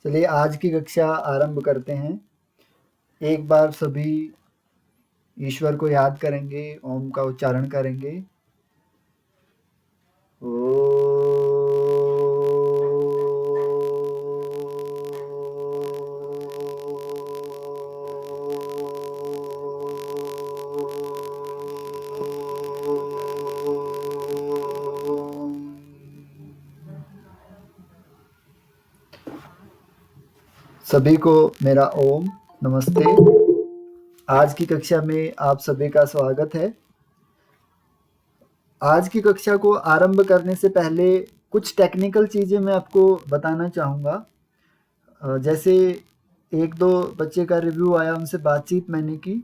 चलिए आज की कक्षा आरंभ करते हैं। एक बार सभी ईश्वर को याद करेंगे, ओम का उच्चारण करेंगे। सभी को मेरा ओम नमस्ते। आज की कक्षा में आप सभी का स्वागत है। आज की कक्षा को आरंभ करने से पहले कुछ टेक्निकल चीज़ें मैं आपको बताना चाहूँगा। जैसे 1-2 बच्चे का रिव्यू आया, उनसे बातचीत मैंने की।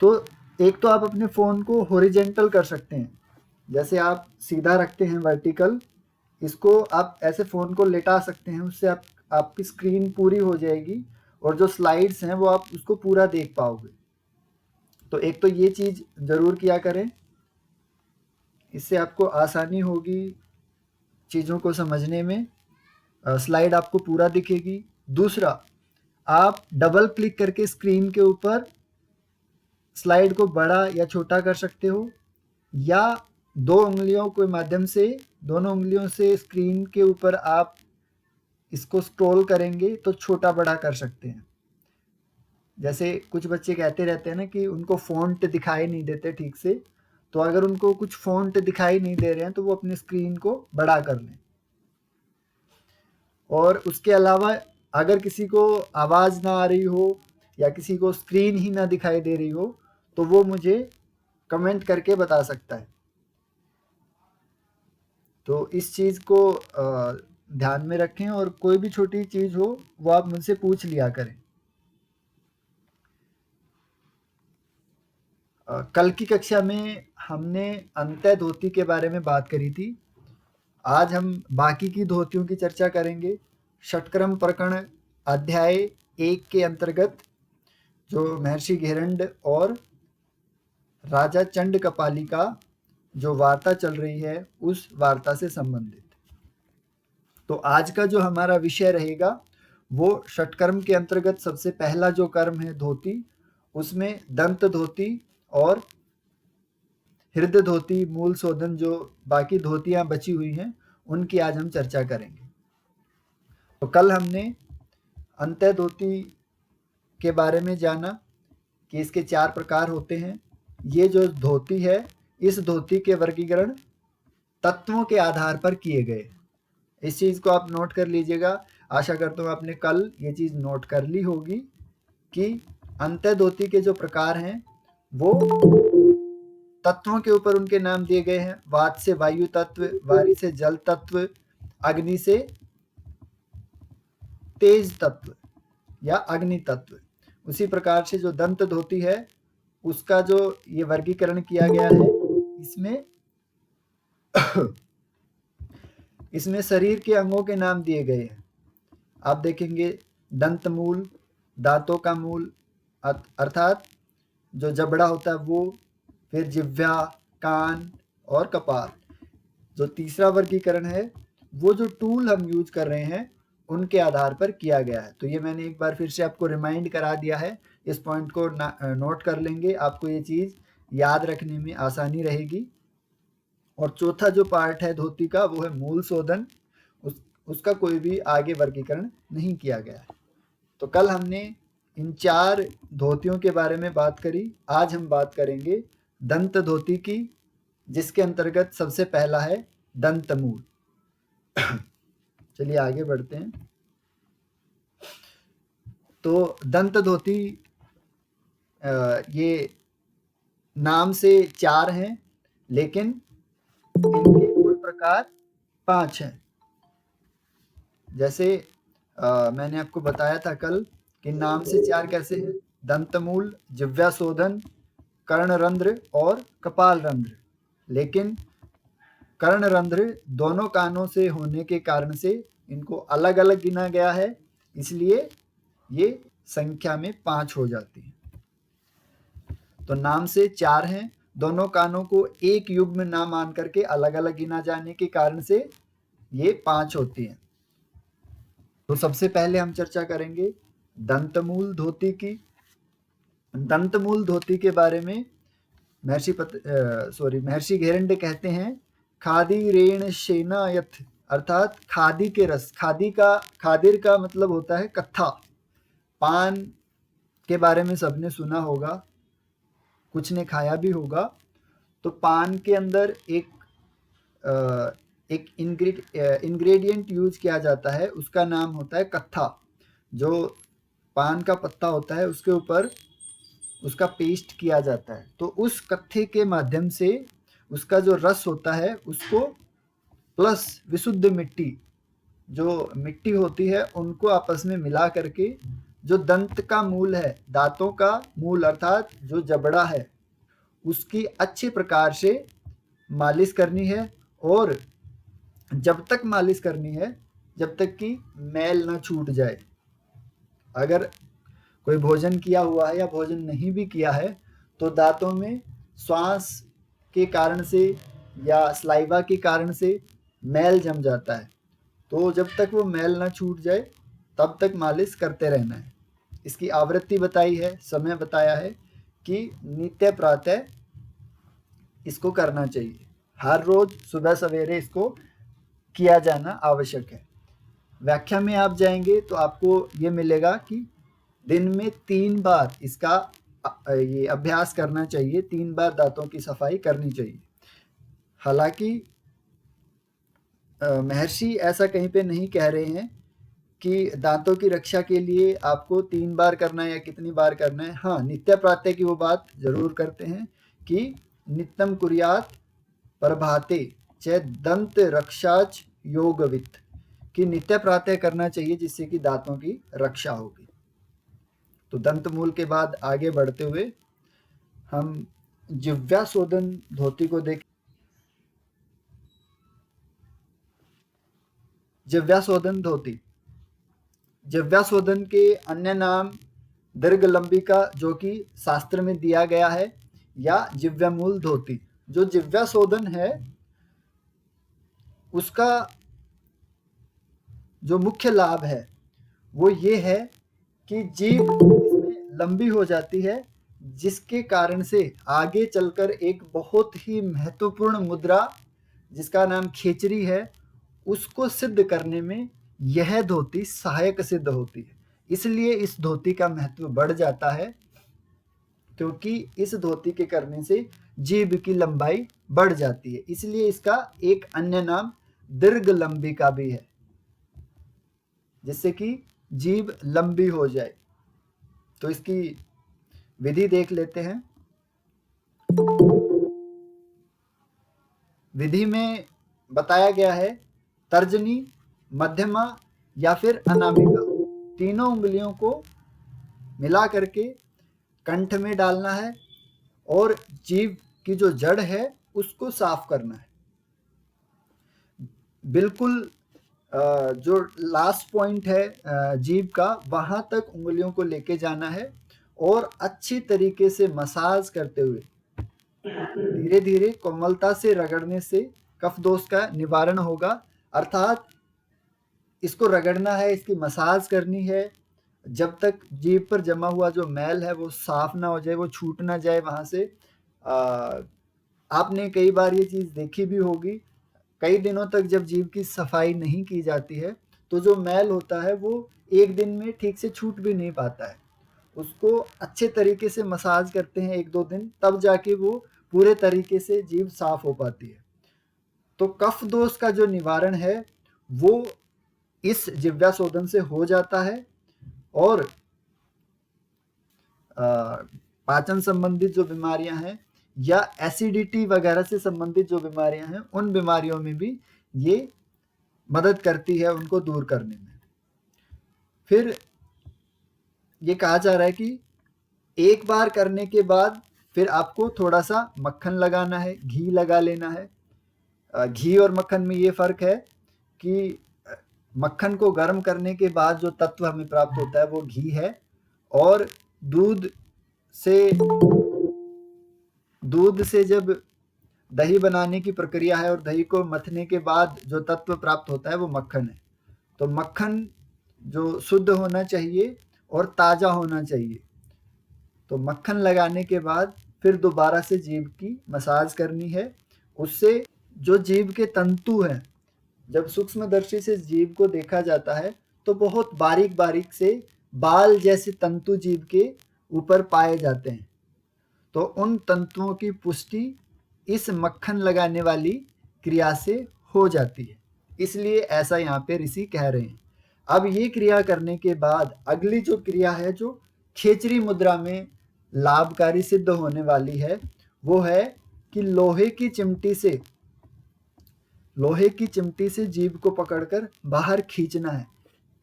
तो एक तो आप अपने फ़ोन को हॉरिज़ॉन्टल कर सकते हैं। जैसे आप सीधा रखते हैं वर्टिकल, इसको आप ऐसे फ़ोन को लेटा सकते हैं, उससे आपकी स्क्रीन पूरी हो जाएगी और जो स्लाइड्स हैं वो आप उसको पूरा देख पाओगे। तो एक तो ये चीज़ ज़रूर किया करें, इससे आपको आसानी होगी चीज़ों को समझने में। स्लाइड आपको पूरा दिखेगी। दूसरा, आप डबल क्लिक करके स्क्रीन के ऊपर स्लाइड को बड़ा या छोटा कर सकते हो, या 2 उँगलियों के माध्यम से, दोनों उँगलियों से स्क्रीन के ऊपर आप इसको स्क्रॉल करेंगे तो छोटा बड़ा कर सकते हैं। जैसे कुछ बच्चे कहते रहते हैं ना कि उनको फ़ॉन्ट दिखाई नहीं देते ठीक से, तो अगर उनको कुछ फ़ॉन्ट दिखाई नहीं दे रहे हैं तो वो अपनी स्क्रीन को बड़ा कर लें। और उसके अलावा अगर किसी को आवाज़ ना आ रही हो या किसी को स्क्रीन ही ना दिखाई दे रही हो, तो वो मुझे कमेंट करके बता सकता है। तो इस चीज़ को ध्यान में रखें और कोई भी छोटी चीज़ हो वो आप मुझसे पूछ लिया करें। कल की कक्षा में हमने अंतः धोती के बारे में बात करी थी। आज हम बाकी की धोतियों की चर्चा करेंगे। षटक्रम प्रकरण अध्याय 1 के अंतर्गत जो महर्षि घेरंड और राजा चंड कपाली का जो वार्ता चल रही है, उस वार्ता से संबंधित। तो आज का जो हमारा विषय रहेगा वो षटकर्म के अंतर्गत सबसे पहला जो कर्म है धोती, उसमें दंत धोती और हृदय धोती, मूल शोधन, जो बाकी धोतियां बची हुई हैं, उनकी आज हम चर्चा करेंगे। तो कल हमने अंतः धोती के बारे में जाना कि इसके 4 प्रकार होते हैं। ये जो धोती है, इस धोती के वर्गीकरण तत्वों के आधार पर किए गए। इस चीज़ को आप नोट कर लीजिएगा। आशा करता हूँ आपने कल ये चीज़ नोट कर ली होगी कि अंतः धोती के जो प्रकार हैं वो तत्वों के ऊपर उनके नाम दिए गए हैं। वात से वायु तत्व, वारी से जल तत्व, अग्नि से तेज तत्व या अग्नि तत्व। उसी प्रकार से जो दंत धोती है, उसका जो ये वर्गीकरण किया गया है, इसमें इसमें शरीर के अंगों के नाम दिए गए हैं। आप देखेंगे दंत मूल, दांतों का मूल अर्थात जो जबड़ा होता है वो, फिर जिह्वा, कान और कपाल। जो तीसरा वर्गीकरण है वो जो टूल हम यूज कर रहे हैं उनके आधार पर किया गया है। तो ये मैंने एक बार फिर से आपको रिमाइंड करा दिया है। इस पॉइंट को नोट कर लेंगे, आपको ये चीज़ याद रखने में आसानी रहेगी। और चौथा जो पार्ट है धोती का वो है मूल शोधन। उसका कोई भी आगे वर्गीकरण नहीं किया गया है। तो कल हमने इन 4 धोतियों के बारे में बात करी। आज हम बात करेंगे दंत धोती की, जिसके अंतर्गत सबसे पहला है दंत मूल। चलिए आगे बढ़ते हैं। तो दंत धोती ये नाम से 4 हैं, लेकिन इनके कुल प्रकार 5 हैं। जैसे मैंने आपको बताया था कल कि नाम से 4 कैसे हैं: दंतमूल, जिह्वा शोधन, कर्णरंध्र और कपाल रंध्र। लेकिन कर्णरंध्र दोनों कानों से होने के कारण से इनको अलग अलग गिना गया है, इसलिए ये संख्या में 5 हो जाती है। तो नाम से 4 हैं, दोनों कानों को एक युग्म ना मान करके अलग अलग गिना जाने के कारण से ये 5 होती हैं। तो सबसे पहले हम चर्चा करेंगे दंतमूल धोती की। दंतमूल धोती के बारे में महर्षि घेरंडे कहते हैं, खादी रेण शेनायथ, अर्थात खादी के रस। खादिर का मतलब होता है कत्था। पान के बारे में सबने सुना होगा, कुछ ने खाया भी होगा। तो पान के अंदर एक इंग्रेडिएंट यूज किया जाता है, उसका नाम होता है कत्था। जो पान का पत्ता होता है उसके ऊपर उसका पेस्ट किया जाता है। तो उस कत्थे के माध्यम से उसका जो रस होता है उसको प्लस विशुद्ध मिट्टी, जो मिट्टी होती है उनको आपस में मिला करके जो दंत का मूल है, दांतों का मूल अर्थात जो जबड़ा है, उसकी अच्छे प्रकार से मालिश करनी है। और जब तक मालिश करनी है जब तक कि मैल ना छूट जाए। अगर कोई भोजन किया हुआ है या भोजन नहीं भी किया है तो दांतों में श्वास के कारण से या स्लाइवा के कारण से मैल जम जाता है। तो जब तक वो मैल ना छूट जाए तब तक मालिश करते रहना है। इसकी आवृत्ति बताई है, समय बताया है कि नित्य प्रातः इसको करना चाहिए। हर रोज सुबह सवेरे इसको किया जाना आवश्यक है। व्याख्या में आप जाएंगे तो आपको ये मिलेगा कि दिन में 3 बार इसका ये अभ्यास करना चाहिए, 3 बार दांतों की सफाई करनी चाहिए। हालांकि महर्षि ऐसा कहीं पे नहीं कह रहे हैं कि दांतों की रक्षा के लिए आपको 3 बार करना है या कितनी बार करना है। हाँ, नित्य प्रातः की वो बात जरूर करते हैं कि नित्यम कुर्यात प्रभाते च दंत रक्षाच योगवित, कि नित्य प्रातः करना चाहिए जिससे कि दांतों की रक्षा होगी। तो दंत मूल के बाद आगे बढ़ते हुए हम जिव्याशोधन धोती को देखें। जिव्याशोधन धोती, जिव्याशोधन के अन्य नाम दीर्घ लंबिका जो कि शास्त्र में दिया गया है, या जिव्यामूल धोती। जो जिव्याशोधन है उसका जो मुख्य लाभ है वो ये है कि जीभ इसमें लंबी हो जाती है, जिसके कारण से आगे चलकर एक बहुत ही महत्वपूर्ण मुद्रा जिसका नाम खेचरी है उसको सिद्ध करने में यह धोती सहायक सिद्ध होती है। इसलिए इस धोती का महत्व बढ़ जाता है, क्योंकि इस धोती के करने से जीभ की लंबाई बढ़ जाती है। इसलिए इसका एक अन्य नाम दीर्घ लंबिका भी है, जिससे कि जीभ लंबी हो जाए। तो इसकी विधि देख लेते हैं। विधि में बताया गया है तर्जनी, मध्यमा या फिर अनामिका, तीनों उंगलियों को मिला करके कंठ में डालना है और जीभ की जो जड़ है उसको साफ करना है। बिल्कुल जो लास्ट पॉइंट है जीभ का, वहां तक उंगलियों को लेके जाना है और अच्छी तरीके से मसाज करते हुए धीरे धीरे कोमलता से रगड़ने से कफ दोष का निवारण होगा। अर्थात इसको रगड़ना है, इसकी मसाज करनी है जब तक जीभ पर जमा हुआ जो मैल है वो साफ ना हो जाए, वो छूट ना जाए वहां से। आपने कई बार ये चीज देखी भी होगी, कई दिनों तक जब जीभ की सफाई नहीं की जाती है तो जो मैल होता है वो एक दिन में ठीक से छूट भी नहीं पाता है। उसको अच्छे तरीके से मसाज करते हैं 1-2 दिन, तब जाके वो पूरे तरीके से जीभ साफ हो पाती है। तो कफ दोष का जो निवारण है वो इस जिव्याशोधन से हो जाता है। और पाचन संबंधित जो बीमारियां हैं या एसिडिटी वगैरह से संबंधित जो बीमारियां हैं उन बीमारियों में भी ये मदद करती है उनको दूर करने में। फिर ये कहा जा रहा है कि एक बार करने के बाद फिर आपको थोड़ा सा मक्खन लगाना है, घी लगा लेना है। घी और मक्खन में ये फर्क है कि मक्खन को गर्म करने के बाद जो तत्व हमें प्राप्त होता है वो घी है, और दूध से जब दही बनाने की प्रक्रिया है और दही को मथने के बाद जो तत्व प्राप्त होता है वो मक्खन है। तो मक्खन जो शुद्ध होना चाहिए और ताज़ा होना चाहिए। तो मक्खन लगाने के बाद फिर दोबारा से जीभ की मसाज करनी है। उससे जो जीभ के तंतु हैं, जब सूक्ष्मदर्शी से जीभ को देखा जाता है तो बहुत बारीक-बारीक से बाल जैसे तंतु जीभ के ऊपर पाए जाते हैं। तो उन तंतुओं की पुष्टि इस मक्खन लगाने वाली क्रिया से हो जाती है। इसलिए ऐसा यहाँ पे ऋषि कह रहे हैं। अब ये क्रिया करने के बाद अगली जो क्रिया है, जो खेचरी मुद्रा में लाभकारी सिद्ध होने वाली है, वो है कि लोहे की चिमटी से जीभ को पकड़कर बाहर खींचना है।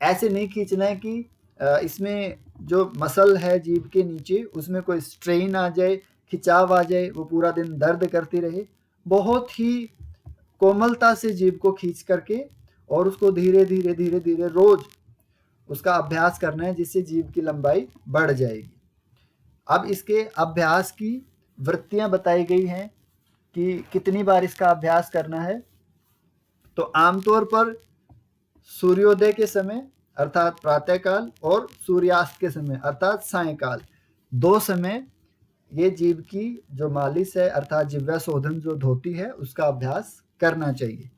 ऐसे नहीं खींचना है कि इसमें जो मसल है जीभ के नीचे उसमें कोई स्ट्रेन आ जाए, खिंचाव आ जाए, वो पूरा दिन दर्द करती रहे। बहुत ही कोमलता से जीभ को खींच करके और उसको धीरे धीरे धीरे धीरे रोज उसका अभ्यास करना है, जिससे जीभ की लंबाई बढ़ जाएगी। अब इसके अभ्यास की वृत्तियां बताई गई हैं कि कितनी बार इसका अभ्यास करना है। तो आमतौर पर सूर्योदय के समय अर्थात प्रातःकाल और सूर्यास्त के समय अर्थात सायंकाल, 2 समय ये जीभ की जो मालिश है अर्थात जिह्वा शोधन जो धोती है उसका अभ्यास करना चाहिए।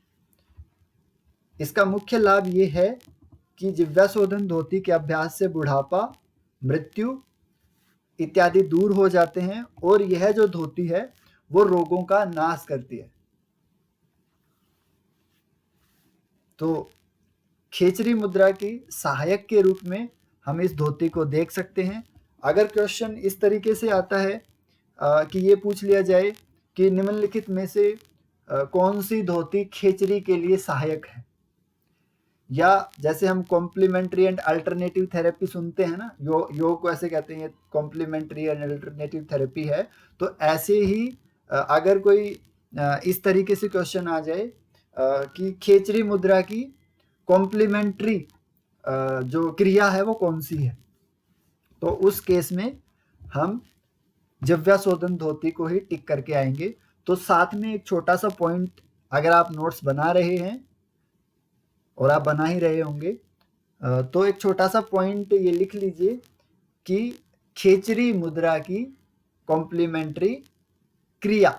इसका मुख्य लाभ ये है कि जिह्वा शोधन धोती के अभ्यास से बुढ़ापा, मृत्यु इत्यादि दूर हो जाते हैं और यह जो धोती है वो रोगों का नाश करती है। तो खेचरी मुद्रा की सहायक के रूप में हम इस धोती को देख सकते हैं। अगर क्वेश्चन इस तरीके से आता है कि ये पूछ लिया जाए कि निम्नलिखित में से कौन सी धोती खेचरी के लिए सहायक है, या जैसे हम कॉम्प्लीमेंट्री एंड अल्टरनेटिव थेरेपी सुनते हैं ना, योग को ऐसे कहते हैं कॉम्प्लीमेंट्री एंड अल्टरनेटिव थेरेपी है। तो ऐसे ही अगर कोई इस तरीके से क्वेश्चन आ जाए कि खेचरी मुद्रा की कॉम्प्लीमेंट्री जो क्रिया है वो कौन सी है, तो उस केस में हम जिह्वा शोधन धोती को ही टिक करके आएंगे। तो साथ में एक छोटा सा पॉइंट, अगर आप नोट्स बना रहे हैं और आप बना ही रहे होंगे, तो एक छोटा सा पॉइंट ये लिख लीजिए कि खेचरी मुद्रा की कॉम्प्लीमेंट्री क्रिया,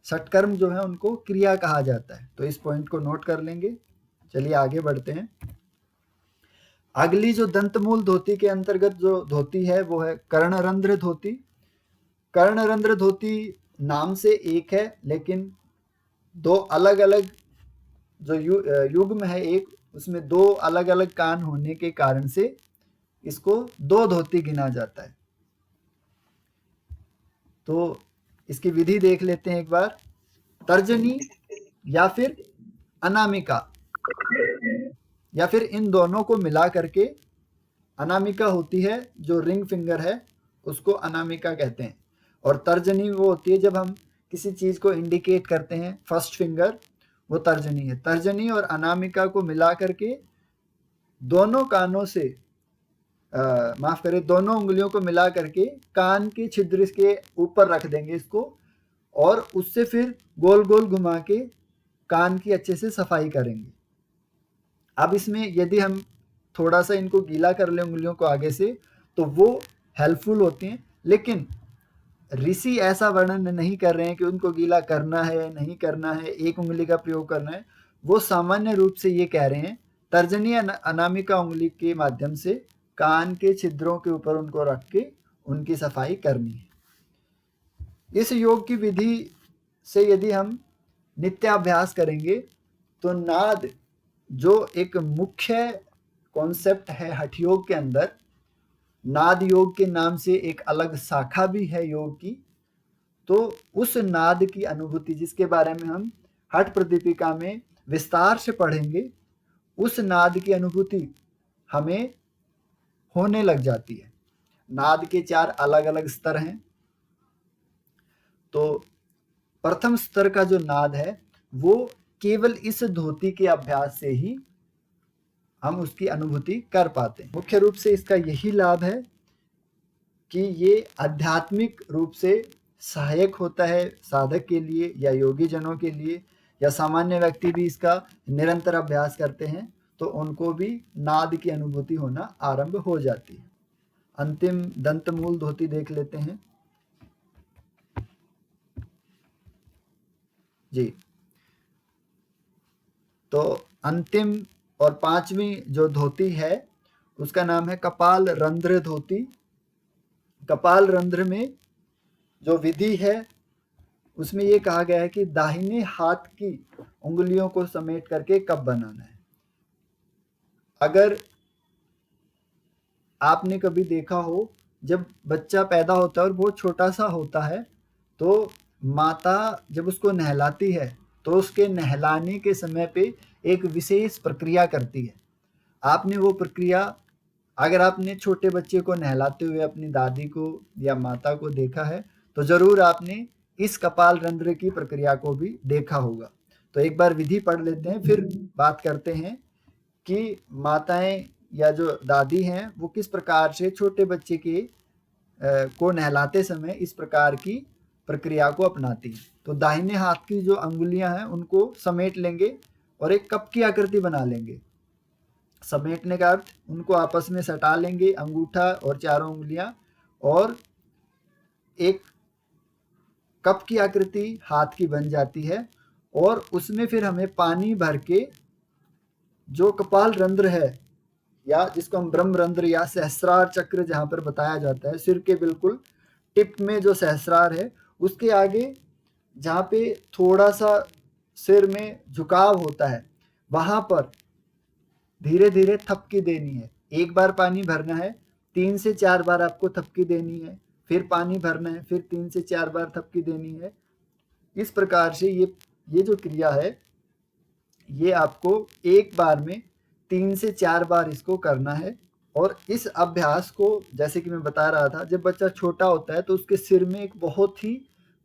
षटकर्म जो है उनको क्रिया कहा जाता है। तो इस पॉइंट को नोट कर लेंगे। चलिए आगे बढ़ते हैं। अगली जो दंतमूल धोती के अंतर्गत जो धोती है वो है कर्णरंध्र धोती। कर्णरंध्र धोती नाम से एक है, लेकिन दो अलग अलग जो युग्म है एक, उसमें दो अलग अलग कान होने के कारण से इसको दो धोती गिना जाता है। तो इसकी विधि देख लेते हैं एक बार। तर्जनी या फिर अनामिका, या फिर इन दोनों को मिला करके अनामिका होती है, जो रिंग फिंगर है उसको अनामिका कहते हैं। और तर्जनी वो होती है जब हम किसी चीज को इंडिकेट करते हैं, फर्स्ट फिंगर, वो तर्जनी है। तर्जनी और अनामिका को मिला करके दोनों कानों से माफ करें, दोनों उंगलियों को मिला करके कान के छिद्र के ऊपर रख देंगे इसको, और उससे फिर गोल गोल घुमा के कान की अच्छे से सफाई करेंगे। अब इसमें यदि हम थोड़ा सा इनको गीला कर लें उंगलियों को आगे से, तो वो हेल्पफुल होती हैं। लेकिन ऋषि ऐसा वर्णन नहीं कर रहे हैं कि उनको गीला करना है नहीं करना है, एक उंगली का प्रयोग करना है। वो सामान्य रूप से ये कह रहे हैं तर्जनी अनामिका उंगली के माध्यम से कान के छिद्रों के ऊपर उनको रख के उनकी सफाई करनी है। इस योग की विधि से यदि हम नित्याभ्यास करेंगे तो नाद जो एक मुख्य कॉन्सेप्ट है हठ योग के अंदर, नाद योग के नाम से एक अलग शाखा भी है योग की, तो उस नाद की अनुभूति जिसके बारे में हम हठ प्रदीपिका में विस्तार से पढ़ेंगे, उस नाद की अनुभूति हमें होने लग जाती है। नाद के 4 अलग अलग स्तर हैं। तो प्रथम स्तर का जो नाद है वो केवल इस धोती के अभ्यास से ही हम उसकी अनुभूति कर पाते हैं। मुख्य रूप से इसका यही लाभ है कि ये आध्यात्मिक रूप से सहायक होता है साधक के लिए या योगी जनों के लिए, या सामान्य व्यक्ति भी इसका निरंतर अभ्यास करते हैं तो उनको भी नाद की अनुभूति होना आरंभ हो जाती है। अंतिम दंतमूल धोती देख लेते हैं जी। तो अंतिम और पांचवी जो धोती है उसका नाम है कपाल रंध्र धोती। कपाल रंध्र में जो विधि है उसमें ये कहा गया है कि दाहिने हाथ की उंगलियों को समेट करके कप बनाना है। अगर आपने कभी देखा हो, जब बच्चा पैदा होता है और बहुत छोटा सा होता है, तो माता जब उसको नहलाती है तो उसके नहलाने के समय पे एक विशेष प्रक्रिया करती है। आपने वो प्रक्रिया, अगर आपने छोटे बच्चे को नहलाते हुए अपनी दादी को या माता को देखा है तो जरूर आपने इस कपाल रंध्र की प्रक्रिया को भी देखा होगा। तो एक बार विधि पढ़ लेते हैं, फिर बात करते हैं कि माताएं या जो दादी हैं वो किस प्रकार से छोटे बच्चे को नहलाते समय इस प्रकार की प्रक्रिया को अपनाती हैं। तो दाहिने हाथ की जो अंगुलियां हैं उनको समेट लेंगे और एक कप की आकृति बना लेंगे। समेटने का अर्थ उनको आपस में सटा लेंगे, अंगूठा और चारों उंगलियां, और एक कप की आकृति हाथ की बन जाती है। और उसमें फिर हमें पानी भर के जो कपाल रंध्र है, या जिसको हम ब्रह्म रंध्र या सहस्रार चक्र जहां पर बताया जाता है, सिर के बिल्कुल टिप में जो सहस्रार है उसके आगे जहां पे थोड़ा सा सिर में झुकाव होता है, वहां पर धीरे धीरे थपकी देनी है। एक बार पानी भरना है, 3 से 4 बार आपको थपकी देनी है, फिर पानी भरना है, फिर 3 से 4 बार थपकी देनी है। इस प्रकार से ये जो क्रिया है ये आपको एक बार में 3 से 4 बार इसको करना है। और इस अभ्यास को, जैसे कि मैं बता रहा था, जब बच्चा छोटा होता है तो उसके सिर में एक बहुत ही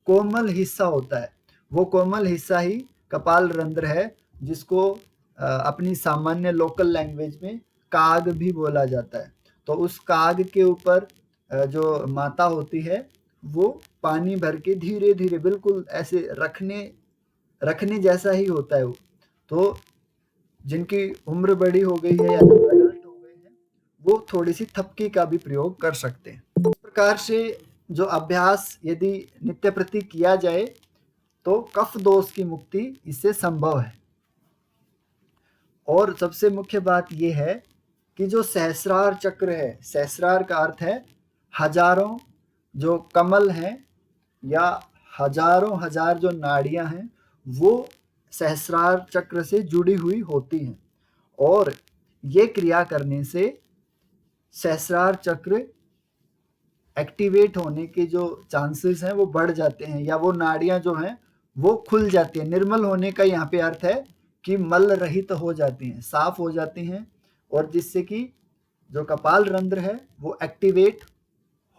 कोमल हिस्सा होता है। वो कोमल हिस्सा ही कपाल रंध्र है, जिसको अपनी सामान्य लोकल लैंग्वेज में काग भी बोला जाता है। तो उस काग के ऊपर जो माता होती है वो पानी भर के धीरे धीरे बिल्कुल ऐसे रखने जैसा ही होता है वो। तो जिनकी उम्र बड़ी हो गई है या जो एडल्ट हो गए हैं वो थोड़ी सी थपकी का भी प्रयोग कर सकते हैं। इस प्रकार से जो अभ्यास यदि नित्य प्रति किया जाए तो कफ दोष की मुक्ति इससे संभव है। और सबसे मुख्य बात यह है कि जो सहस्रार चक्र है, सहस्रार का अर्थ है हजारों जो कमल हैं या हजारों हजार जो नाड़ियां हैं वो सहस्रार चक्र से जुड़ी हुई होती हैं। और ये क्रिया करने से सहस्रार चक्र एक्टिवेट होने के जो चांसेस हैं वो बढ़ जाते हैं, या वो नाड़ियां जो हैं वो खुल जाती हैं। निर्मल होने का यहाँ पे अर्थ है कि मल रहित हो जाती हैं, साफ हो जाती हैं, और जिससे कि जो कपाल रंध्र है वो एक्टिवेट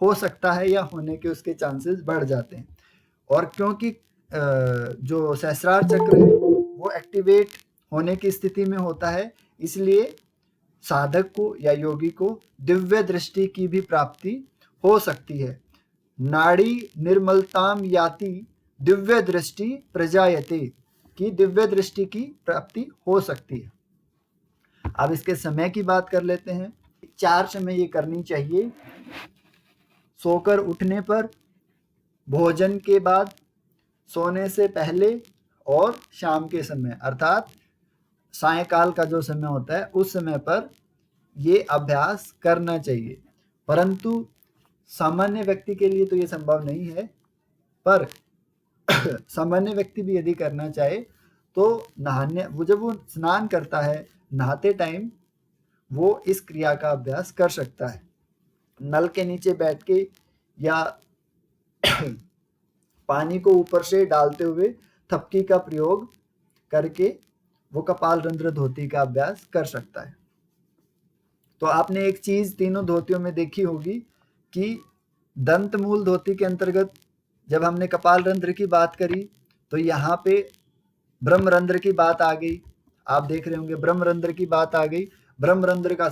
हो सकता है या होने के उसके चांसेस बढ़ जाते हैं। और क्योंकि जो सहस्रार चक्र है वो एक्टिवेट होने की स्थिति में होता है, इसलिए साधक को या योगी को दिव्य दृष्टि की भी प्राप्ति हो सकती है। नाड़ी निर्मलताम याति दिव्य दृष्टि प्रजायते, की दिव्य दृष्टि की प्राप्ति हो सकती है। अब इसके समय की बात कर लेते हैं। 4 समय ये करनी चाहिए: सोकर उठने पर, भोजन के बाद, सोने से पहले, और शाम के समय अर्थात सायकाल का जो समय होता है उस समय पर ये अभ्यास करना चाहिए। परंतु सामान्य व्यक्ति के लिए तो ये संभव नहीं है, पर सामान्य व्यक्ति भी यदि करना चाहे तो जब वो स्नान करता है, नहाते टाइम वो इस क्रिया का अभ्यास कर सकता है। नल के नीचे बैठ के या पानी को ऊपर से डालते हुए थपकी का प्रयोग करके वो कपाल रंध्र धोती का अभ्यास कर सकता है। तो आपने एक चीज तीनों धोतियों में देखी होगी कि दंत मूल धोती के अंतर्गत जब हमने कपाल रंध्र की बात करी तो यहाँ पे ब्रह्म रंध्र की बात आ गई। आप देख रहे होंगे ब्रह्म रंध्र की बात आ गई। ब्रह्म रंध्र का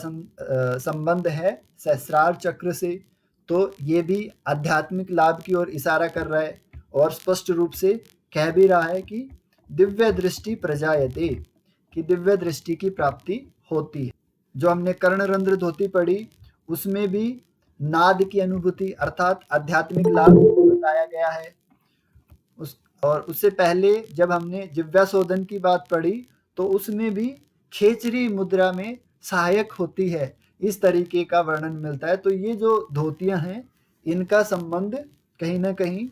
संबंध है सहस्रार चक्र से, तो ये भी आध्यात्मिक लाभ की ओर इशारा कर रहा है और स्पष्ट रूप से कह भी रहा है कि दिव्य दृष्टि प्रजायते, कि दिव्य दृष्टि की प्राप्ति होती है। जो हमने कर्णरंध्र धोती पढ़ी उसमें भी नाद की अनुभूति अर्थात आध्यात्मिक लाभ बताया गया है। और उससे पहले जब हमने जिव्याशोधन की बात पढ़ी तो उसमें भी खेचरी मुद्रा में सहायक होती है, इस तरीके का वर्णन मिलता है। तो ये जो धोतियां हैं इनका संबंध कहीं ना कहीं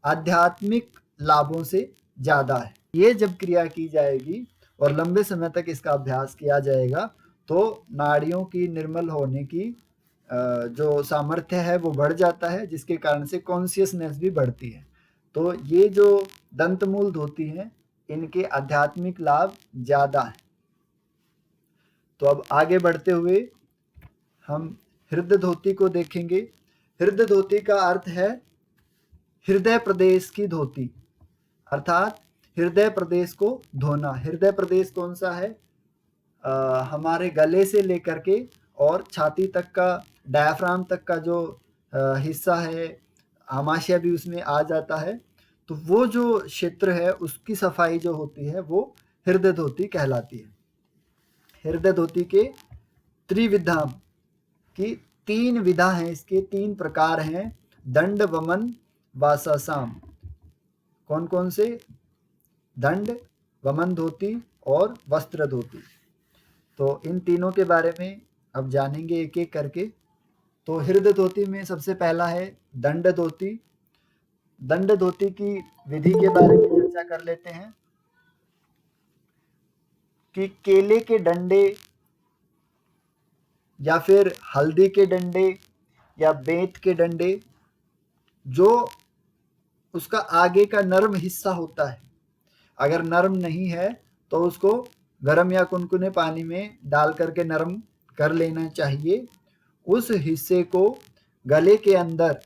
आध्यात्मिक लाभों से ज़्यादा है। ये जब क्रिया की जाएगी और लंबे समय तक इसका अभ्यास किया जाएगा तो नाड़ियों की निर्मल होने की जो सामर्थ्य है वो बढ़ जाता है, जिसके कारण से कॉन्शियसनेस भी बढ़ती है। तो ये जो दंतमूल धोती हैं इनके आध्यात्मिक लाभ ज़्यादा हैं। तो अब आगे बढ़ते हुए हम हृदय धोती को देखेंगे। हृदय धोती का अर्थ है हृदय प्रदेश की धोती, अर्थात हृदय प्रदेश को धोना। हृदय प्रदेश कौन सा है? हमारे गले से लेकर के और छाती तक का, डायफ्राम तक का जो हिस्सा है, आमाशय भी उसमें आ जाता है। तो वो जो क्षेत्र है उसकी सफाई जो होती है वो हृदय धोती कहलाती है। हृदय धोती के त्रिविधा की 3 विधा हैं, इसके 3 प्रकार हैं, दंड, वमन, वासासाम। कौन कौन से? दंड, वमन धोती और वस्त्र धोती। तो इन तीनों के बारे में अब जानेंगे एक एक करके। तो हृदय धोती में सबसे पहला है दंड धोती। दंड धोती की विधि के बारे में चर्चा कर लेते हैं कि केले के डंडे या फिर हल्दी के डंडे या बेंत के डंडे, जो उसका आगे का नर्म हिस्सा होता है, अगर नर्म नहीं है तो उसको गर्म या कुनकुने पानी में डाल करके नरम कर लेना चाहिए। उस हिस्से को गले के अंदर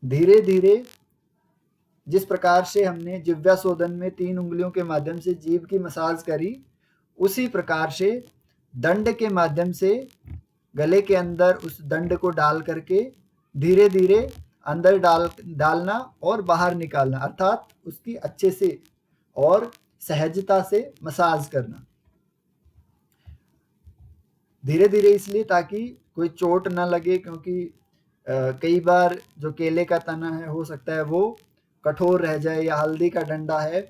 धीरे धीरे, जिस प्रकार से हमने जिव्याशोधन में 3 उंगलियों के माध्यम से जीभ की मसाज करी, उसी प्रकार से दंड के माध्यम से गले के अंदर उस दंड को डाल करके धीरे धीरे अंदर डालना और बाहर निकालना, अर्थात उसकी अच्छे से और सहजता से मसाज करना। धीरे धीरे इसलिए ताकि कोई चोट ना लगे, क्योंकि कई बार जो केले का तना है हो सकता है वो कठोर रह जाए, या हल्दी का डंडा है,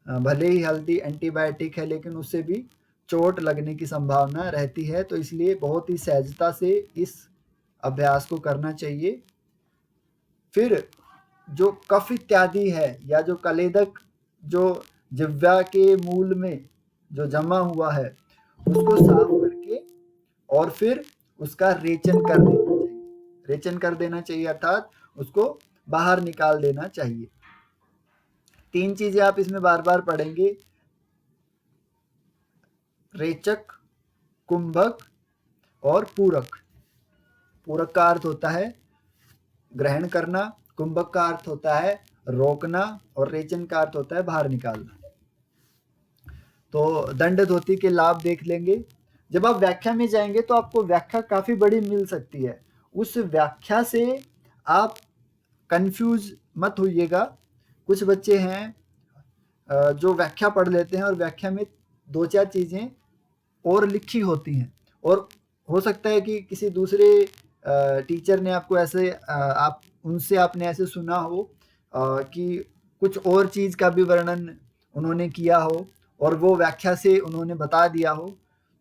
भले ही हल्दी एंटीबायोटिक है लेकिन उससे भी चोट लगने की संभावना रहती है। तो इसलिए बहुत ही सहजता से इस अभ्यास को करना चाहिए। फिर जो कफ इत्यादि है या जो कलेदक जो जिह्वा के मूल में जो जमा हुआ है उसको साफ करके और फिर उसका रेचन कर देना चाहिए। रेचन कर देना चाहिए अर्थात उसको बाहर निकाल देना चाहिए। 3 चीजें आप इसमें बार बार पढ़ेंगे, रेचक, कुंभक और पूरक। पूरक का अर्थ होता है ग्रहण करना, कुंभक का अर्थ होता है रोकना और रेचन का अर्थ होता है बाहर निकालना। तो दंड धोती के लाभ देख लेंगे। जब आप व्याख्या में जाएंगे तो आपको व्याख्या काफ़ी बड़ी मिल सकती है। उस व्याख्या से आप कंफ्यूज मत होइएगा। कुछ बच्चे हैं जो व्याख्या पढ़ लेते हैं और व्याख्या में 2-4 चीज़ें और लिखी होती हैं, और हो सकता है कि किसी दूसरे टीचर ने आपको ऐसे आप उनसे आपने ऐसे सुना हो कि कुछ और चीज़ का भी वर्णन उन्होंने किया हो और वो व्याख्या से उन्होंने बता दिया हो।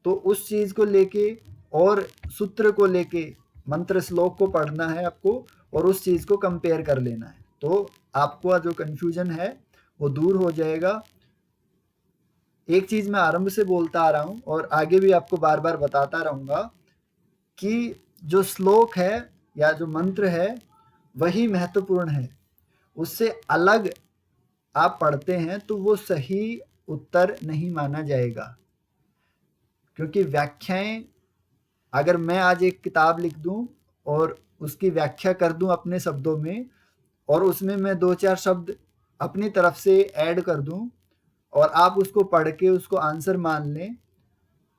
तो उस चीज़ को लेके और सूत्र को लेके मंत्र श्लोक को पढ़ना है आपको और उस चीज़ को कंपेयर कर लेना है, तो आपको जो कन्फ्यूजन है वो दूर हो जाएगा। एक चीज़ मैं आरंभ से बोलता आ रहा हूँ और आगे भी आपको बार बार बताता रहूँगा कि जो श्लोक है या जो मंत्र है वही महत्वपूर्ण है। उससे अलग आप पढ़ते हैं तो वो सही उत्तर नहीं माना जाएगा, क्योंकि व्याख्याएं, अगर मैं आज एक किताब लिख दूं और उसकी व्याख्या कर दूं अपने शब्दों में और उसमें मैं 2-4 शब्द अपनी तरफ से ऐड कर दूं और आप उसको पढ़ के उसको आंसर मान लें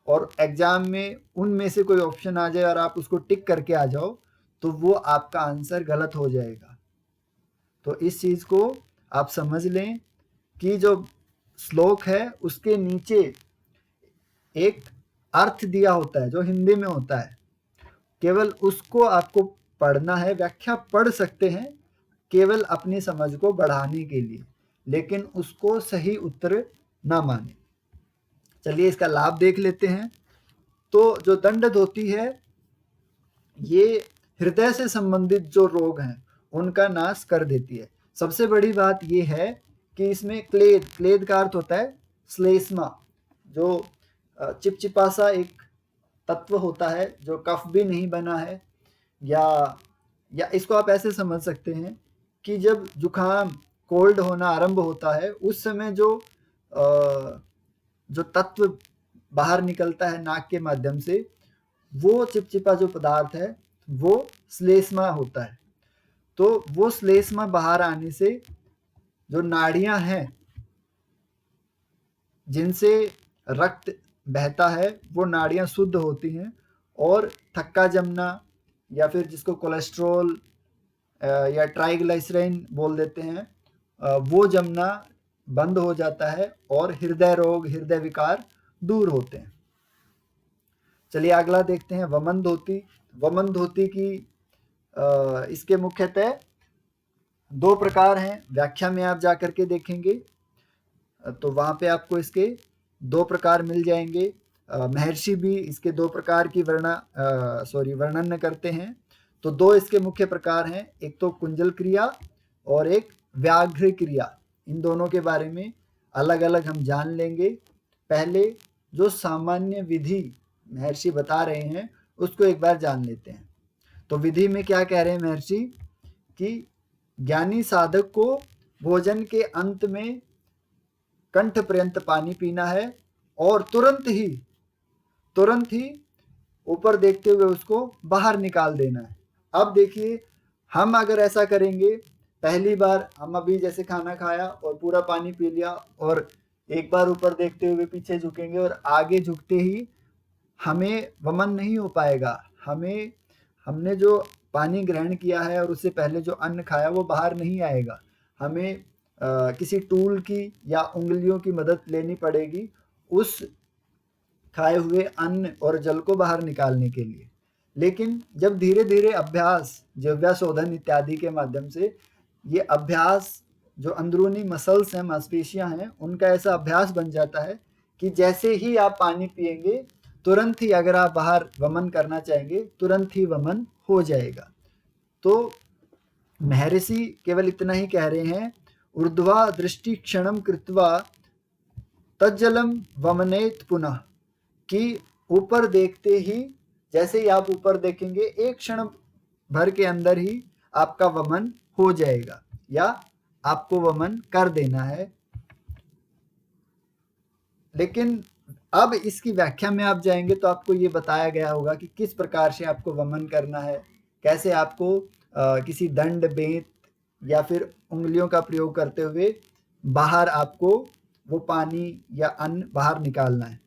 और एग्ज़ाम में उनमें से कोई ऑप्शन आ जाए और आप उसको टिक करके आ जाओ, तो वो आपका आंसर गलत हो जाएगा। तो इस चीज़ को आप समझ लें कि जो श्लोक है उसके नीचे एक अर्थ दिया होता है जो हिंदी में होता है, केवल उसको आपको पढ़ना है। व्याख्या पढ़ सकते हैं केवल अपनी समझ को बढ़ाने के लिए, लेकिन उसको सही उत्तर ना माने। चलिए इसका लाभ देख लेते हैं। तो जो दंड धोती है ये हृदय से संबंधित जो रोग हैं उनका नाश कर देती है। सबसे बड़ी बात ये है कि इसमें क्लेद का अर्थ होता है श्लेष्मा, जो चिपचिपा सा एक तत्व होता है जो कफ भी नहीं बना है, या इसको आप ऐसे समझ सकते हैं कि जब जुखाम कोल्ड होना आरंभ होता है उस समय जो तत्व बाहर निकलता है नाक के माध्यम से, वो चिपचिपा जो पदार्थ है वो श्लेष्मा होता है। तो वो श्लेष्मा बाहर आने से जो नाड़ियां हैं जिनसे रक्त बहता है वो नाड़ियां शुद्ध होती हैं, और थक्का जमना या फिर जिसको कोलेस्ट्रॉल या ट्राइग्लिसराइड बोल देते हैं वो जमना बंद हो जाता है और हृदय रोग हृदय विकार दूर होते हैं। चलिए अगला देखते हैं वमन धोती। वमन धोती की इसके मुख्यतः दो प्रकार हैं। व्याख्या में आप जाकर के देखेंगे तो वहां पे आपको इसके दो प्रकार मिल जाएंगे। महर्षि भी इसके दो प्रकार की वर्णन करते हैं। तो दो इसके मुख्य प्रकार हैं, एक तो कुंजल क्रिया और एक व्याघ्र क्रिया। इन दोनों के बारे में अलग अलग हम जान लेंगे। पहले जो सामान्य विधि महर्षि बता रहे हैं उसको एक बार जान लेते हैं। तो विधि में क्या कह रहे हैं महर्षि कि ज्ञानी साधक को भोजन के अंत में कंठ पर्यंत पानी पीना है और तुरंत ही ऊपर देखते हुए उसको बाहर निकाल देना है। अब देखिए हम अगर ऐसा करेंगे, पहली बार हम अभी जैसे खाना खाया और पूरा पानी पी लिया और एक बार ऊपर देखते हुए पीछे झुकेंगे और आगे झुकते ही हमें वमन नहीं हो पाएगा। हमने जो पानी ग्रहण किया है और उससे पहले जो अन्न खाया वो बाहर नहीं आएगा। हमें किसी टूल की या उंगलियों की मदद लेनी पड़ेगी उस खाए हुए अन्न और जल को बाहर निकालने के लिए। लेकिन जब धीरे धीरे अभ्यास जिह्वा शोधन इत्यादि के माध्यम से ये अभ्यास जो अंदरूनी मसल्स हैं मांसपेशियां हैं उनका ऐसा अभ्यास बन जाता है कि जैसे ही आप पानी पिएंगे तुरंत ही अगर आप बाहर वमन करना चाहेंगे तुरंत ही वमन हो जाएगा। तो महर्षि केवल इतना ही कह रहे हैं, ऊर्ध्वा दृष्टि क्षणम कृत्वा तज्जलम वमनेत पुनः, कि ऊपर देखते ही जैसे ही आप ऊपर देखेंगे एक क्षण भर के अंदर ही आपका वमन हो जाएगा या आपको वमन कर देना है। लेकिन अब इसकी व्याख्या में आप जाएंगे तो आपको ये बताया गया होगा कि किस प्रकार से आपको वमन करना है, कैसे आपको किसी दंड बेंत या फिर उंगलियों का प्रयोग करते हुए बाहर आपको वो पानी या अन्न बाहर निकालना है।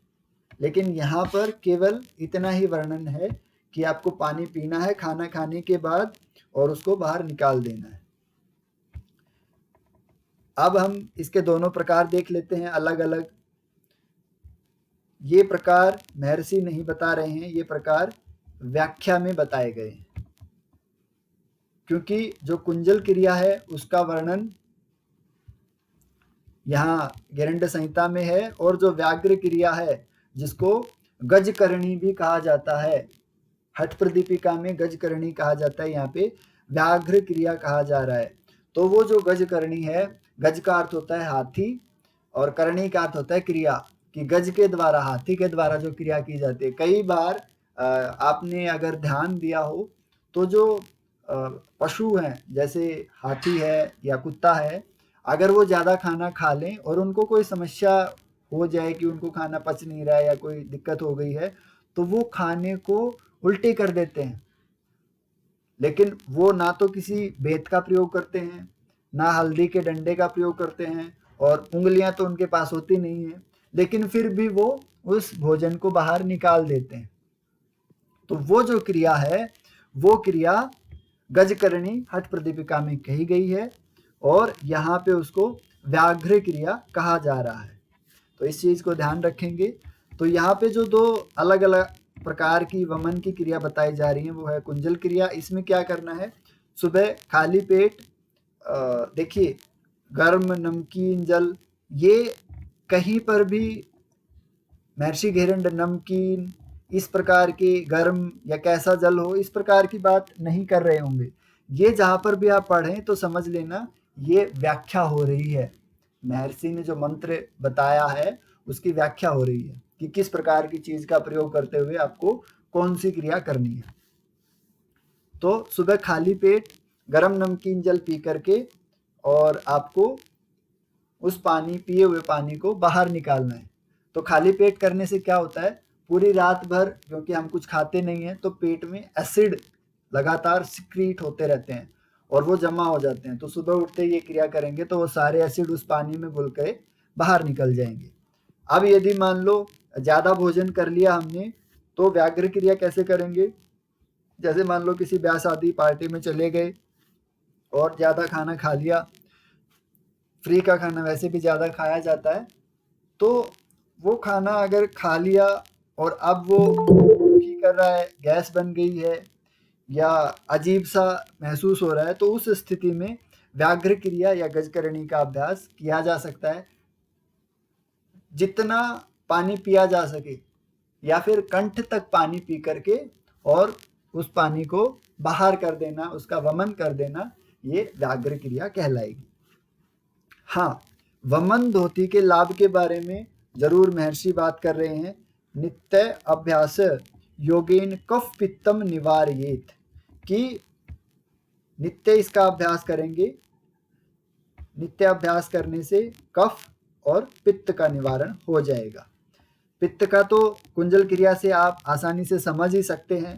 लेकिन यहाँ पर केवल इतना ही वर्णन है कि आपको पानी पीना है खाना खाने के बाद और उसको बाहर निकाल देना है। अब हम इसके दोनों प्रकार देख लेते हैं अलग अलग। ये प्रकार महर्षि नहीं बता रहे हैं, ये प्रकार व्याख्या में बताए गए हैं, क्योंकि जो कुंजल क्रिया है उसका वर्णन यहाँ गेरंड संहिता में है, और जो व्याघ्र क्रिया है जिसको गजकरणी भी कहा जाता है, हठ प्रदीपिका में गजकरणी कहा जाता है, यहाँ पे व्याघ्र क्रिया कहा जा रहा है। तो वो जो गजकरणी है, गज का अर्थ होता है हाथी और करणी का अर्थ होता है क्रिया, कि गज के द्वारा हाथी के द्वारा जो क्रिया की जाती है। कई बार आपने अगर ध्यान दिया हो तो जो पशु हैं जैसे हाथी है या कुत्ता है, अगर वो ज़्यादा खाना खा लें और उनको कोई समस्या हो जाए कि उनको खाना पच नहीं रहा है या कोई दिक्कत हो गई है तो वो खाने को उल्टी कर देते हैं। लेकिन वो ना तो किसी बेत का प्रयोग करते हैं ना हल्दी के डंडे का प्रयोग करते हैं और उंगलियां तो उनके पास होती नहीं है, लेकिन फिर भी वो उस भोजन को बाहर निकाल देते हैं। तो वो जो क्रिया है वो क्रिया गजकरणी हठ प्रदीपिका में कही गई है और यहाँ पे उसको व्याघ्र क्रिया कहा जा रहा है। तो इस चीज को ध्यान रखेंगे। तो यहाँ पे जो दो अलग अलग प्रकार की वमन की क्रिया बताई जा रही है वो है कुंजल क्रिया। इसमें क्या करना है, सुबह खाली पेट देखिए गर्म नमकीन जल, ये कहीं पर भी महर्षि घेरंड नमकीन इस प्रकार के गर्म या कैसा जल हो इस प्रकार की बात नहीं कर रहे होंगे। ये जहाँ पर भी आप पढ़ें तो समझ लेना ये व्याख्या हो रही है, महर्षि ने जो मंत्र बताया है उसकी व्याख्या हो रही है कि किस प्रकार की चीज का प्रयोग करते हुए आपको कौन सी क्रिया करनी है। तो सुबह खाली पेट गरम नमकीन जल पी करके और आपको उस पानी पिए हुए पानी को बाहर निकालना है। तो खाली पेट करने से क्या होता है, पूरी रात भर क्योंकि हम कुछ खाते नहीं हैं तो पेट में एसिड लगातार सिक्रीट होते रहते हैं और वो जमा हो जाते हैं। तो सुबह उठते ये क्रिया करेंगे तो वो सारे एसिड उस पानी में घुल के बाहर निकल जाएंगे। अब यदि मान लो ज़्यादा भोजन कर लिया हमने तो व्याघ्र क्रिया कैसे करेंगे, जैसे मान लो किसी ब्याह शादी पार्टी में चले गए और ज़्यादा खाना खा लिया, फ्री का खाना वैसे भी ज़्यादा खाया जाता है, तो वो खाना अगर खा लिया और अब वो उल्टी कर रहा है, गैस बन गई है या अजीब सा महसूस हो रहा है, तो उस स्थिति में व्याघ्र क्रिया या गजकरणी का अभ्यास किया जा सकता है। जितना पानी पिया जा सके या फिर कंठ तक पानी पी करके और उस पानी को बाहर कर देना, उसका वमन कर देना, ये व्याघ्र क्रिया कहलाएगी। हाँ, वमन धोती के लाभ के बारे में जरूर महर्षि बात कर रहे हैं। नित्य अभ्यास योगेन कफ पित्तम निवारयेत, कि नित्य इसका अभ्यास करेंगे, नित्य अभ्यास करने से कफ और पित्त का निवारण हो जाएगा। पित्त का तो कुंजल क्रिया से आप आसानी से समझ ही सकते हैं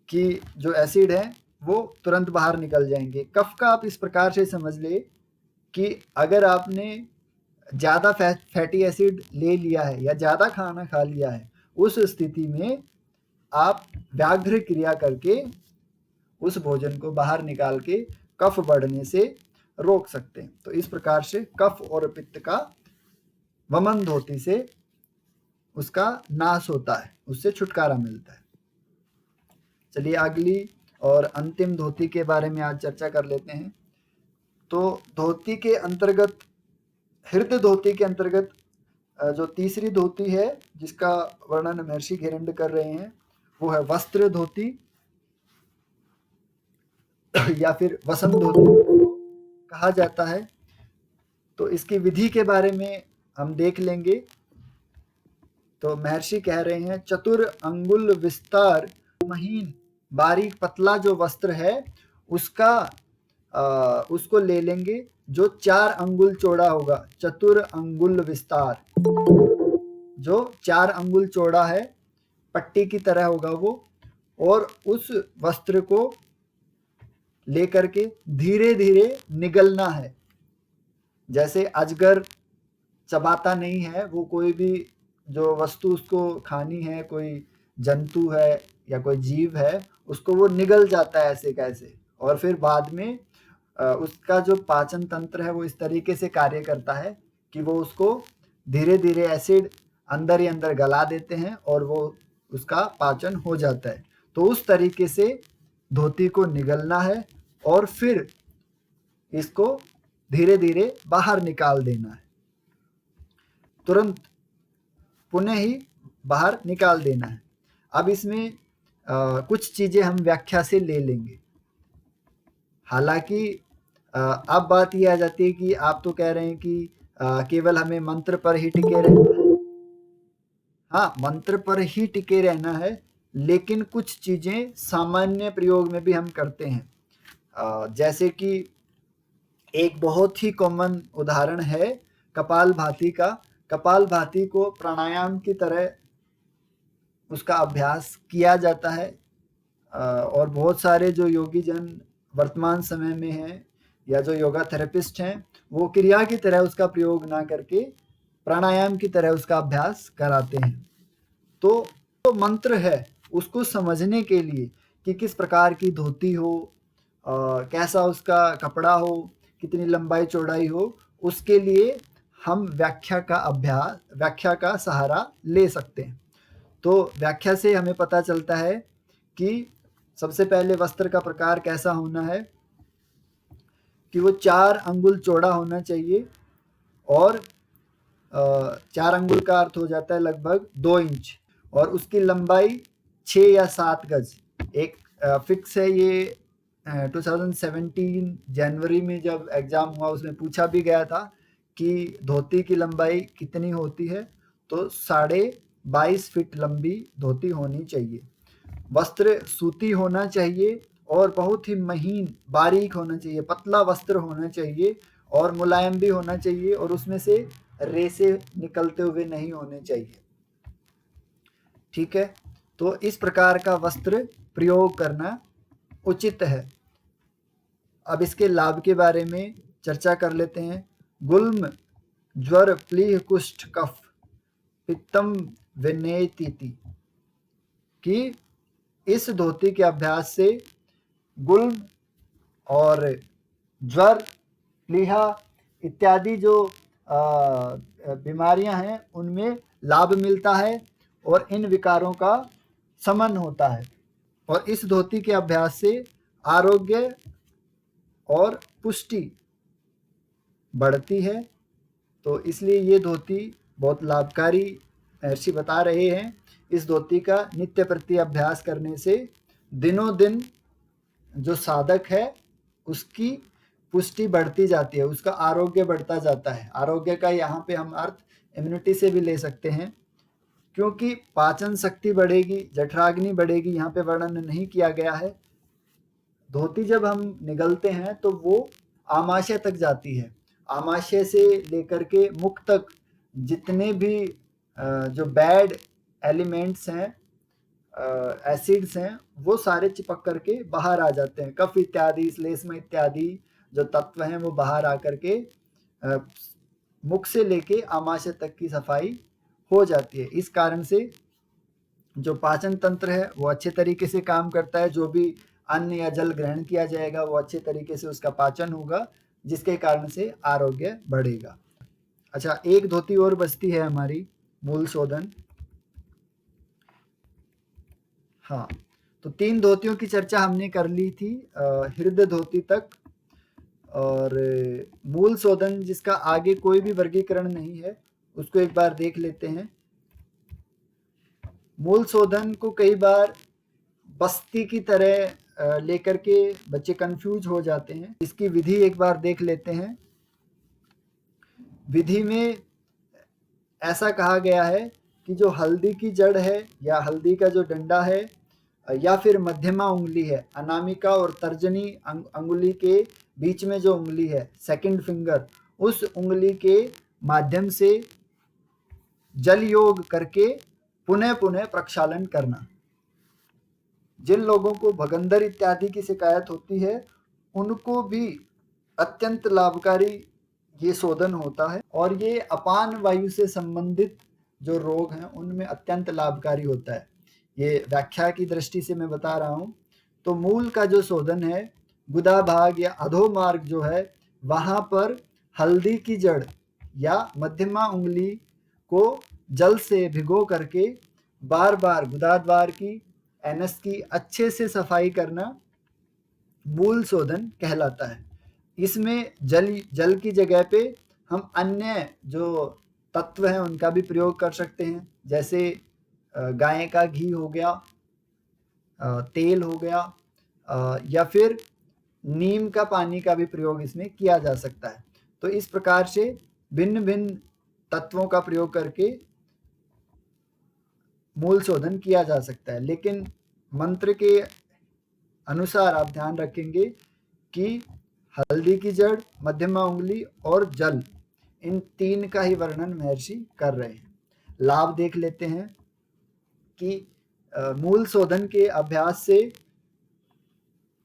कि जो एसिड है वो तुरंत बाहर निकल जाएंगे। कफ का आप इस प्रकार से समझ ले कि अगर आपने ज़्यादा फैटी एसिड ले लिया है या ज़्यादा खाना खा लिया है, उस स्थिति में आप व्याघ्र क्रिया करके उस भोजन को बाहर निकाल के कफ बढ़ने से रोक सकते हैं। तो इस प्रकार से कफ और पित्त का वमन धोती से उसका नाश होता है, उससे छुटकारा मिलता है। चलिए अगली और अंतिम धोती के बारे में आज चर्चा कर लेते हैं। तो धोती के अंतर्गत, हृदय धोती के अंतर्गत जो तीसरी धोती है जिसका वर्णन महर्षि घेरंड कर रहे हैं वो है वस्त्र धोती या फिर वसंत धोती कहा जाता है। तो इसकी विधि के बारे में हम देख लेंगे। तो महर्षि कह रहे हैं चतुर अंगुल विस्तार, महीन बारीक पतला जो वस्त्र है उसको ले लेंगे जो 4 अंगुल चौड़ा होगा। चतुर अंगुल विस्तार, जो 4 अंगुल चौड़ा है, पट्टी की तरह होगा वो, और उस वस्त्र को लेकर के धीरे धीरे निगलना है। जैसे अजगर चबाता नहीं है, वो कोई भी जो वस्तु उसको खानी है, कोई जंतु है या कोई जीव है, उसको वो निगल जाता है ऐसे कैसे, और फिर बाद में उसका जो पाचन तंत्र है वो इस तरीके से कार्य करता है कि वो उसको धीरे धीरे एसिड अंदर ही अंदर गला देते हैं और वो उसका पाचन हो जाता है। तो उस तरीके से धोती को निगलना है और फिर इसको धीरे धीरे बाहर निकाल देना है, तुरंत पुनः ही बाहर निकाल देना है। अब इसमें कुछ चीज़ें हम व्याख्या से ले लेंगे। हालांकि अब बात ये आ जाती है कि आप तो कह रहे हैं कि केवल हमें मंत्र पर ही टिके रहना है। हाँ, मंत्र पर ही टिके रहना है, लेकिन कुछ चीज़ें सामान्य प्रयोग में भी हम करते हैं। जैसे कि एक बहुत ही कॉमन उदाहरण है कपालभाति का। कपालभाति को प्राणायाम की तरह उसका अभ्यास किया जाता है और बहुत सारे जो योगी जन वर्तमान समय में हैं या जो योगा थेरेपिस्ट हैं वो क्रिया की तरह उसका प्रयोग ना करके प्राणायाम की तरह उसका अभ्यास कराते हैं। तो मंत्र है उसको समझने के लिए कि किस प्रकार की धोती हो, कैसा उसका कपड़ा हो, कितनी लंबाई चौड़ाई हो, उसके लिए हम व्याख्या का सहारा ले सकते हैं। तो व्याख्या से हमें पता चलता है कि सबसे पहले वस्त्र का प्रकार कैसा होना है कि वो 4 अंगुल चौड़ा होना चाहिए और 4 अंगुल का अर्थ हो जाता है लगभग 2 इंच, और उसकी लंबाई 6 या 7 गज। एक फिक्स है ये। 2017 जनवरी में जब एग्जाम हुआ उसमें पूछा भी गया था कि धोती की लंबाई कितनी होती है, तो 22.5 फीट लंबी धोती होनी चाहिए। वस्त्र सूती होना चाहिए और बहुत ही महीन बारीक होना चाहिए, पतला वस्त्र होना चाहिए और मुलायम भी होना चाहिए, और उसमें से रेसे निकलते हुए नहीं होने चाहिए। ठीक है, तो इस प्रकार का वस्त्र प्रयोग करना उचित है। अब इसके लाभ के बारे में चर्चा कर लेते हैं। गुल्म, ज्वर, प्लीह, कुष्ठ, कफ, पित्तम विनेतिति कि इस धोती के अभ्यास से गुल्म और ज्वर, प्लीहा इत्यादि जो बीमारियां हैं उनमें लाभ मिलता है और इन विकारों का शमन होता है, और इस धोती के अभ्यास से आरोग्य और पुष्टि बढ़ती है। तो इसलिए ये धोती बहुत लाभकारी महर्षि बता रहे हैं। इस धोती का नित्य प्रति अभ्यास करने से दिनों दिन जो साधक है उसकी पुष्टि बढ़ती जाती है, उसका आरोग्य बढ़ता जाता है। आरोग्य का यहाँ पे हम अर्थ इम्यूनिटी से भी ले सकते हैं, क्योंकि पाचन शक्ति बढ़ेगी, जठराग्नि बढ़ेगी, यहाँ पे वर्णन नहीं किया गया है। धोती जब हम निगलते हैं तो वो आमाशय तक जाती है। आमाशय से लेकर के मुख तक जितने भी जो बैड एलिमेंट्स हैं, एसिड्स हैं, वो सारे चिपक करके बाहर आ जाते हैं। कफ इत्यादि, श्लेष्मा इत्यादि जो तत्व हैं वो बाहर आकर के मुख से लेके आमाशय तक की सफाई हो जाती है। इस कारण से जो पाचन तंत्र है वो अच्छे तरीके से काम करता है। जो भी अन्न या जल ग्रहण किया जाएगा वो अच्छे तरीके से उसका पाचन होगा, जिसके कारण से आरोग्य बढ़ेगा। अच्छा, एक धोती और बचती है हमारी, मूल शोधन। हाँ, तो 3 धोतियों की चर्चा हमने कर ली थी हृदय धोती तक, और मूल शोधन जिसका आगे कोई भी वर्गीकरण नहीं है उसको एक बार देख लेते हैं। मूल शोधन को कई बार बस्ती की तरह लेकर के बच्चे कंफ्यूज हो जाते हैं। इसकी विधि एक बार देख लेते हैं। विधि में ऐसा कहा गया है कि जो हल्दी की जड़ है या हल्दी का जो डंडा है या फिर मध्यमा उंगली है, अनामिका और तर्जनी अंगुली के बीच में जो उंगली है, सेकंड फिंगर, उस उंगली के माध्यम से जल योग करके पुनः पुनः प्रक्षालन करना। जिन लोगों को भगंदर इत्यादि की शिकायत होती है उनको भी अत्यंत लाभकारी ये शोधन होता है, और ये अपान वायु से संबंधित जो रोग हैं उनमें अत्यंत लाभकारी होता है। ये व्याख्या की दृष्टि से मैं बता रहा हूँ। तो मूल का जो शोधन है, गुदा भाग या अधोमार्ग जो है, वहाँ पर हल्दी की जड़ या मध्यमा उंगली को जल से भिगो करके बार बार गुदाद्वार की, एनस की अच्छे से सफाई करना मूल शोधन कहलाता है। इसमें जल की जगह पे हम अन्य जो तत्व हैं उनका भी प्रयोग कर सकते हैं, जैसे गाय का घी हो गया, तेल हो गया, या फिर नीम का पानी का भी प्रयोग इसमें किया जा सकता है। तो इस प्रकार से भिन्न भिन्न तत्वों का प्रयोग करके मूल शोधन किया जा सकता है। लेकिन मंत्र के अनुसार आप ध्यान रखेंगे कि हल्दी की जड़, मध्यमा उंगली और जल, इन 3 का ही वर्णन महर्षि कर रहे हैं। लाभ देख लेते हैं कि मूल शोधन के अभ्यास से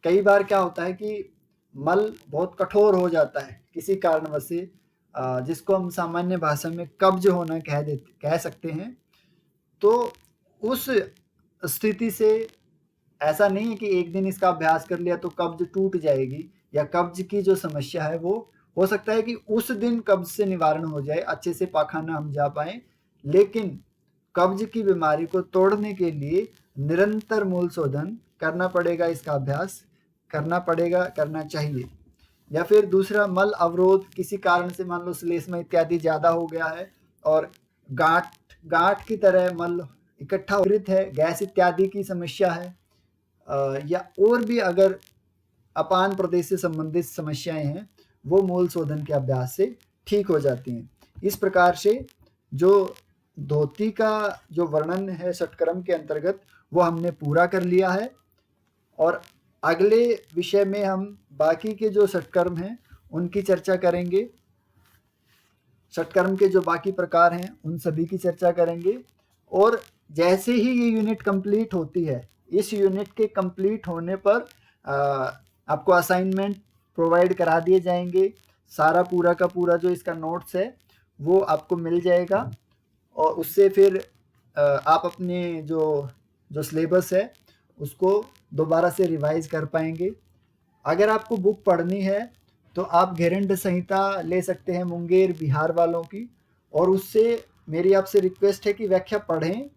कई बार क्या होता है कि मल बहुत कठोर हो जाता है किसी कारणवश से, जिसको हम सामान्य भाषा में कब्ज होना कह सकते हैं। तो उस स्थिति से ऐसा नहीं है कि एक दिन इसका अभ्यास कर लिया तो कब्ज टूट जाएगी, या कब्ज की जो समस्या है वो हो सकता है कि उस दिन कब्ज से निवारण हो जाए, अच्छे से पाखाना हम जा पाए, लेकिन कब्ज की बीमारी को तोड़ने के लिए निरंतर मूल शोधन करना पड़ेगा, इसका अभ्यास करना पड़ेगा, करना चाहिए। या फिर दूसरा, मल अवरोध किसी कारण से, मान लो श्लेष्मा इत्यादि ज्यादा हो गया है और गांठ गांठ की तरह मल इकट्ठा है, गैस इत्यादि की समस्या है, या और भी अगर अपान प्रदेश से संबंधित समस्याएं हैं, वो मूल शोधन के अभ्यास से ठीक हो जाती हैं। इस प्रकार से जो धोती का जो वर्णन है षटक्रम के अंतर्गत, वो हमने पूरा कर लिया है। और अगले विषय में हम बाकी के जो षटकर्म हैं उनकी चर्चा करेंगे। षटकर्म के जो बाकी प्रकार हैं उन सभी की चर्चा करेंगे। और जैसे ही ये यूनिट कंप्लीट होती है, इस यूनिट के कंप्लीट होने पर आपको असाइनमेंट प्रोवाइड करा दिए जाएंगे। सारा पूरा का पूरा जो इसका नोट्स है वो आपको मिल जाएगा, और उससे फिर आप अपने जो सिलेबस है उसको दोबारा से रिवाइज कर पाएंगे। अगर आपको बुक पढ़नी है तो आप घेरंड संहिता ले सकते हैं मुंगेर बिहार वालों की, और उससे मेरी आपसे रिक्वेस्ट है कि व्याख्या पढ़ें,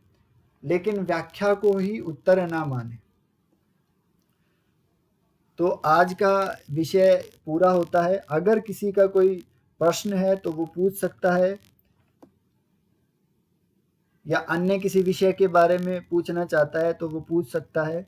लेकिन व्याख्या को ही उत्तर ना माने। तो आज का विषय पूरा होता है। अगर किसी का कोई प्रश्न है तो वो पूछ सकता है, या अन्य किसी विषय के बारे में पूछना चाहता है तो वो पूछ सकता है।